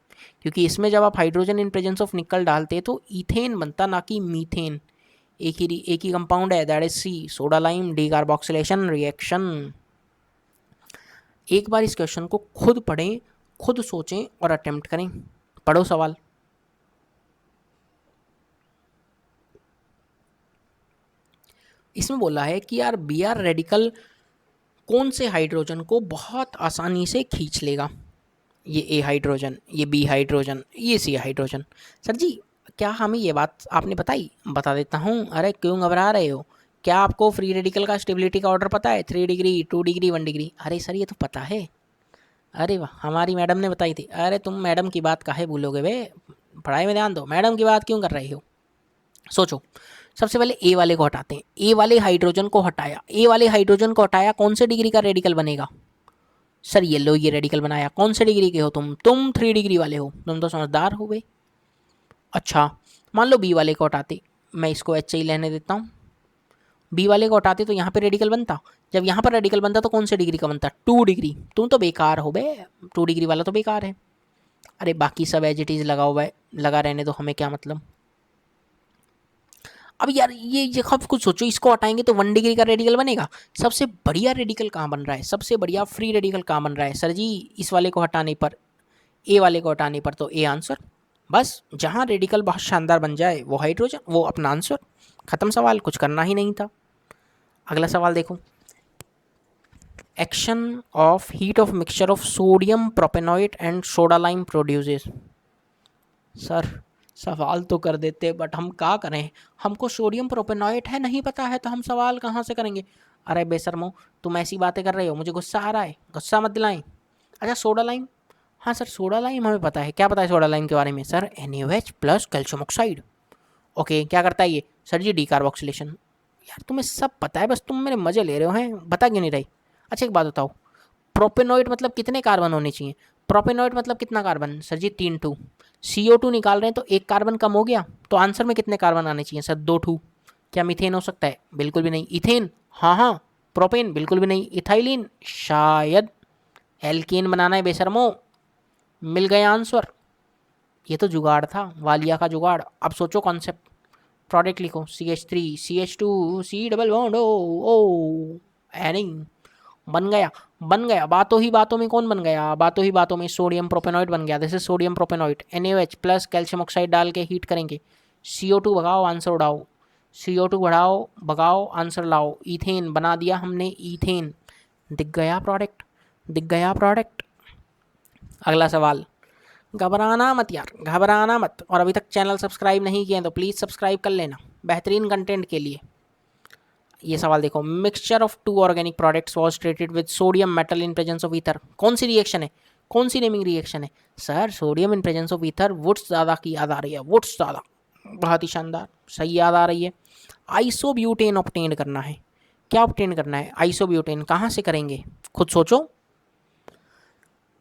क्योंकि इसमें जब आप हाइड्रोजन इन प्रेजेंस ऑफ निकल डालते तो इथेन बनता, ना कि मीथेन। एक ही कंपाउंड है, that is C, soda lime decarboxylation reaction. एक बार इस क्वेश्चन को खुद पढ़ें, खुद सोचें और अटेम्प्ट करें। पढ़ो सवाल। इसमें बोला है कि यार Br रेडिकल कौन से हाइड्रोजन को बहुत आसानी से खींच लेगा। ये A हाइड्रोजन, ये B हाइड्रोजन, ये C हाइड्रोजन। सर जी क्या हमें ये बात आपने बताई? बता देता हूँ। अरे क्यों घबरा रहे हो? क्या आपको फ्री रेडिकल का स्टेबिलिटी का ऑर्डर पता है? 3 डिग्री, 2 डिग्री, 1 डिग्री। अरे सर ये तो पता है। अरे वाह, हमारी मैडम ने बताई थी। अरे तुम मैडम की बात काहे भूलोगे बे, पढ़ाई में ध्यान दो, मैडम की बात क्यों कर रही हो? सोचो, सबसे पहले ए वाले को हटाते हैं, ए वाले हाइड्रोजन को हटाया, ए वाले हाइड्रोजन को हटाया, कौन से डिग्री का रेडिकल बनेगा? सर ये लो, ये रेडिकल बनाया, कौन से डिग्री के हो तुम 3 डिग्री वाले हो, तुम तो समझदार हो गए। अच्छा मान लो बी वाले को हटाते, मैं इसको एच ही लेने देता हूँ, बी वाले को हटाते तो यहाँ पे रेडिकल बनता, जब यहाँ पर रेडिकल बनता तो कौन से डिग्री का बनता? 2 डिग्री। तुम तो बेकार हो बे, 2 डिग्री वाला तो बेकार है। अरे बाकी सब एज इट इज़ लगा हुआ है, लगा रहने दो, हमें क्या मतलब। अब यार ये खब कुछ सोचो, इसको हटाएंगे तो 1 डिग्री का रेडिकल बनेगा। सबसे बढ़िया रेडिकल कहाँ बन रहा है, सबसे बढ़िया फ्री रेडिकल कहाँ बन रहा है? सर जी इस वाले को हटाने पर, ए वाले को हटाने पर, तो ए आंसर। बस जहाँ रेडिकल बहुत शानदार बन जाए वो हाइड्रोजन, वो अपना आंसर, खत्म सवाल, कुछ करना ही नहीं था। अगला सवाल देखो, action of heat of mixture of sodium propanoate and soda lime produces. Sir सवाल तो कर देते बट हम क्या करें, हमको सोडियम प्रोपेनॉइट है नहीं पता है तो हम सवाल कहाँ से करेंगे। अरे बेशर्मो, तुम ऐसी बातें कर रहे हो, मुझे गुस्सा आ रहा है, गुस्सा मत दिलाएं। अच्छा सोडा लाइम, हाँ सर सोडा लाइम हमें पता है, क्या पता है सोडा लाइम के बारे में? Sir NaOH plus calcium oxide. Okay क्या करता है ये? सर जी डीकार्बोक्सिलेशन। यार तुम्हें सब पता है, बस तुम मेरे मजे ले रहे हो, हैं बता क्यों नहीं रही? अच्छा एक बात बताओ, प्रोपेनॉइड मतलब कितने कार्बन होने चाहिए? प्रोपेनॉइड मतलब कितना carbon? Sir ji 3 to. CO2 निकाल रहे हैं तो एक कार्बन कम हो गया, तो आंसर में कितने कार्बन आने चाहिए? Sir 2 to. क्या मीथेन हो सकता है? बिल्कुल भी नहीं। इथेन? हाँ हाँ। प्रोपेन? बिल्कुल भी नहीं। इथाइलिन? शायद। एल्केन बनाना है बेशर्मो, मिल गए आंसर। ये तो जुगाड़ था, वालिया का जुगाड़। अब सोचो कॉन्सेप्ट, प्रोडक्ट लिखो, CH3 CH2 C double bond O. है नहीं, बन गया, बन गया, बातों ही बातों में कौन बन गया, बातों ही बातों में सोडियम प्रोपेनॉइड बन गया। जैसे sodium propanoate NaOH plus calcium oxide डाल के हीट करेंगे, CO2 भगाओ आंसर उड़ाओ, CO2 बढ़ाओ भगाओ आंसर लाओ, इथेन बना दिया हमने, इथेन। दिख गया प्रोडक्ट, दिख गया प्रोडक्ट। अगला सवाल, घबराना मत यार, घबराना मत। और अभी तक चैनल सब्सक्राइब नहीं किए हैं तो प्लीज़ सब्सक्राइब कर लेना बेहतरीन कंटेंट के लिए। ये सवाल देखो, mixture of two organic products was treated with sodium metal in presence of ether. कौन सी रिएक्शन है, कौन सी नेमिंग रिएक्शन है sir? Sodium in presence of ether, Wurtz ज़्यादा की याद आ रही है, वुड्स ज़्यादा, बहुत ही शानदार, सही याद आ रही है। आइसोब्यूटेन ऑब्टेन करना है, क्या ऑब्टेन करना है? आइसोब्यूटेन कहाँ से करेंगे, खुद सोचो।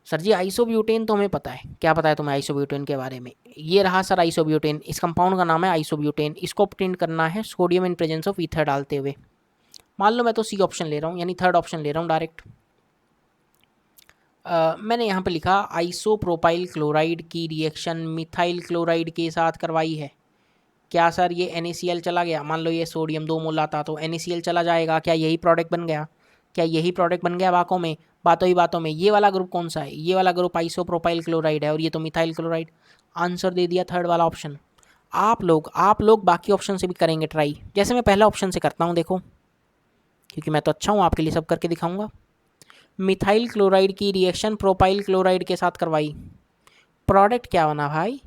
सर जी आइसोब्यूटेन तो हमें पता है, क्या पता है तुम्हें आइसोब्यूटेन के बारे में? ये रहा सर आइसोब्यूटेन, इस कंपाउंड का नाम है आइसोब्यूटेन। इसको ऑब्टेन करना है sodium in presence of ether डालते हुए। मान लो मैं तो सी ऑप्शन ले रहा हूँ, यानी थर्ड ऑप्शन ले रहा हूँ डायरेक्ट। मैंने यहाँ पे लिखा आइसोप्रोपाइल क्लोराइड की रिएक्शन मिथाइल क्लोराइड के साथ करवाई है। क्या सर ये NaCl चला गया? मान लो ये सोडियम 2 मोल आता तो NaCl चला जाएगा, क्या यही प्रोडक्ट बन गया? क्या यही प्रोडक्ट बन गया वाकों में, बातों ही बातों में? ये वाला ग्रुप कौन सा है? ये वाला ग्रुप आइसोप्रोपाइल क्लोराइड है और ये तो मिथाइल क्लोराइड। आंसर दे दिया थर्ड वाला ऑप्शन। आप लोग बाकी ऑप्शन से भी करेंगे ट्राई, जैसे मैं पहला ऑप्शन से करता हूँ, देखो क्योंकि मैं तो अच्छा हूँ, आपके लिए सब करके दिखाऊंगा। मिथाइल क्लोराइड की रिएक्शन प्रोपाइल क्लोराइड के साथ करवाई, प्रोडक्ट क्या बना भाई?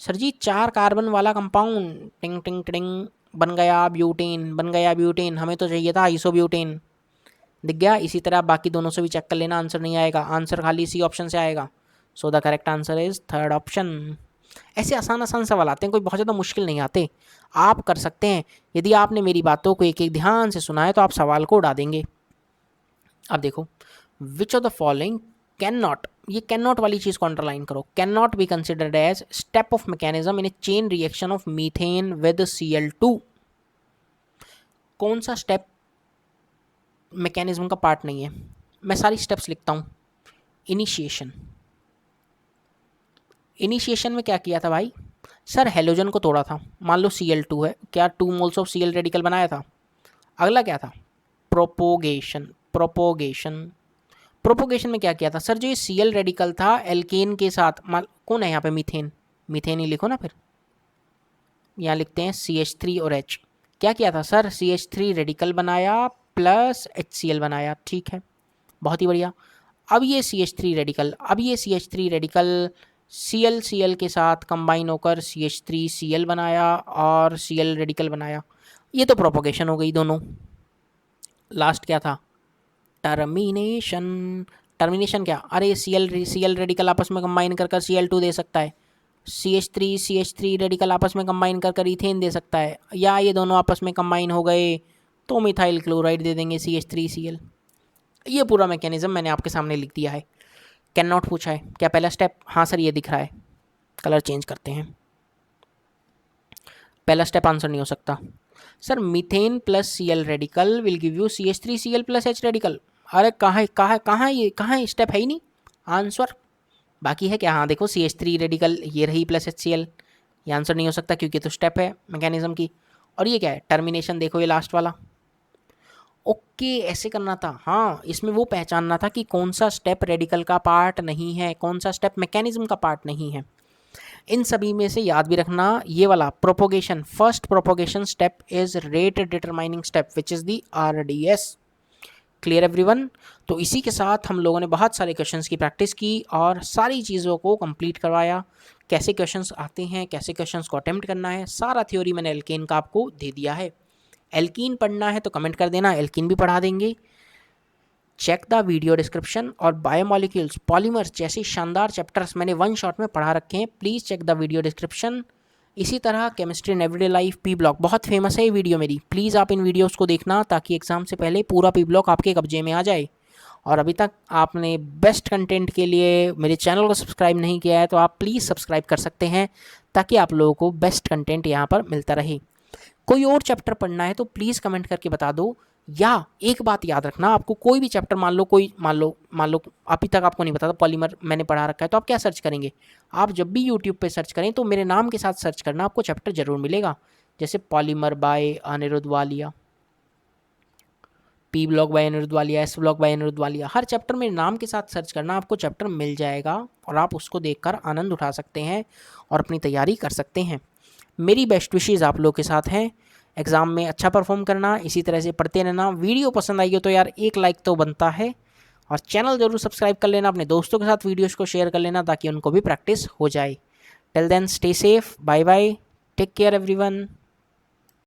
सर जी 4 कार्बन वाला कंपाउंड, टिंग टिंग टिंग, बन गया ब्यूटेन, बन गया ब्यूटेन। हमें तो चाहिए था आइसोब्यूटेन, दिख गया। इसी तरह बाकी दोनों से भी चेक कर लेना, आंसर नहीं आएगा, आंसर खाली इसी ऑप्शन से आएगा। So the correct answer is third option. ऐसे आसान आसान सवाल आते हैं, कोई बहुत ज़्यादा मुश्किल नहीं आते, आप कर सकते हैं। यदि आपने मेरी बातों को एक एक ध्यान से सुना है तो आप सवाल को उड़ा देंगे। अब देखो, which of the following can not, ये कैन नॉट वाली चीज़ को अंडरलाइन करो, can not be considered as step of mechanism in a chain reaction of methane with Cl2। कौन सा स्टेप मैकेनिज्म का पार्ट नहीं है? मैं सारी स्टेप्स लिखता हूँ। इनिशिएशन, इनिशिएशन में क्या किया था भाई? सर हेलोजन को तोड़ा था, मान लो Cl2 है, क्या 2 मोल्स ऑफ Cl रेडिकल बनाया था? अगला क्या था? प्रोपोगेशन, प्रोपोगेशन, प्रोपोगेशन में क्या किया था? सर जो ये Cl रेडिकल था एल्केन के साथ, कौन है यहाँ पे? मीथेन, मीथेन ही लिखो ना फिर, यहाँ लिखते हैं CH3 और H। क्या किया था सर? CH3 रेडिकल बनाया प्लस HCl बनाया, ठीक है, बहुत ही बढ़िया। अब ये CH3 रेडिकल, अब ये CH3 रेडिकल Cl के साथ कंबाइन होकर CH3Cl बनाया और Cl रेडिकल बनाया, ये तो प्रोपोगेशन हो गई दोनों। लास्ट क्या था? टर्मिनेशन, टर्मिनेशन क्या? अरे Cl रेडिकल आपस में कंबाइन कर कर Cl2 दे सकता है, CH3 रेडिकल आपस में कंबाइन कर कर इथेन दे सकता है, या ये दोनों आपस में कंबाइन हो गए तो मिथाइल क्लोराइड दे देंगे CH3Cl। ये पूरा मैकेनिज्म मैंने आपके सामने लिख दिया है। कैन नॉट पूछा है, क्या पहला स्टेप? हाँ सर ये दिख रहा है, कलर चेंज करते हैं, पहला स्टेप आंसर नहीं हो सकता। Sir methane plus Cl radical will give you CH3Cl plus H radical. अरे कहाँ है स्टेप है ही नहीं, आंसर बाकी है क्या? हाँ देखो CH3 रेडिकल ये रही प्लस HCl, ये आंसर नहीं हो सकता क्योंकि तो स्टेप है मैकेनिज्म की। और ये क्या है? टर्मिनेशन, देखो ये लास्ट वाला। ओके ऐसे करना था, हाँ इसमें वो पहचानना था कि कौन सा स्टेप रेडिकल का पार्ट नहीं है, कौन सा स्टेप मैकेनिज्म का पार्ट नहीं है। इन सभी में से याद भी रखना ये वाला propagation, first propagation step is rate determining step which is the RDS। Clear everyone? तो इसी के साथ हम लोगों ने बहुत सारे क्वेश्चंस की प्रैक्टिस की और सारी चीज़ों को कंप्लीट करवाया। कैसे क्वेश्चंस आते हैं, कैसे क्वेश्चंस को अटेम्प्ट करना है, सारा थ्योरी मैंने एल्केन का आपको दे दिया है। एल्कीन पढ़ना है तो कमेंट कर देना, एल्कीन भी पढ़ा देंगे। चेक द वीडियो डिस्क्रिप्शन, और बायोमोलिक्यूल्स, पॉलीमर्स जैसे शानदार चैप्टर्स मैंने वन शॉट में पढ़ा रखे हैं, please check the video description. इसी तरह chemistry in everyday life P block, बहुत फेमस है ये वीडियो मेरी, प्लीज़ आप इन वीडियोस को देखना ताकि एग्जाम से पहले पूरा पी ब्लॉक आपके कब्जे में आ जाए। और अभी तक आपने बेस्ट कंटेंट के लिए मेरे चैनल को सब्सक्राइब नहीं किया है तो आप प्लीज़ सब्सक्राइब कर सकते हैं ताकि आप लोगों को बेस्ट कंटेंट यहाँ पर मिलता रहे। कोई और चैप्टर पढ़ना है तो प्लीज़ कमेंट करके बता दो, या एक बात याद रखना, आपको कोई भी चैप्टर मान लो अभी तक आपको नहीं पता था पॉलीमर मैंने पढ़ा रखा है, तो आप क्या सर्च करेंगे? आप जब भी यूट्यूब पे सर्च करें तो मेरे नाम के साथ सर्च करना, आपको चैप्टर जरूर मिलेगा, जैसे polymer by Anirudh Walia. P block by Anirudh Walia, S block by Anirudh Walia, हर चैप्टर में नाम के साथ सर्च करना, आपको चैप्टर मिल जाएगा और आप उसको देखकर आनंद उठा सकते हैं और अपनी तैयारी कर सकते हैं। मेरी बेस्ट विशेज़ आप लोग के साथ हैं, एग्ज़ाम में अच्छा परफॉर्म करना, इसी तरह से पढ़ते रहना। वीडियो पसंद आई हो तो यार एक लाइक तो बनता है, और चैनल ज़रूर सब्सक्राइब कर लेना, अपने दोस्तों के साथ वीडियोज़ को शेयर कर लेना ताकि उनको भी प्रैक्टिस हो जाए। Till then stay safe, bye bye, take care everyone.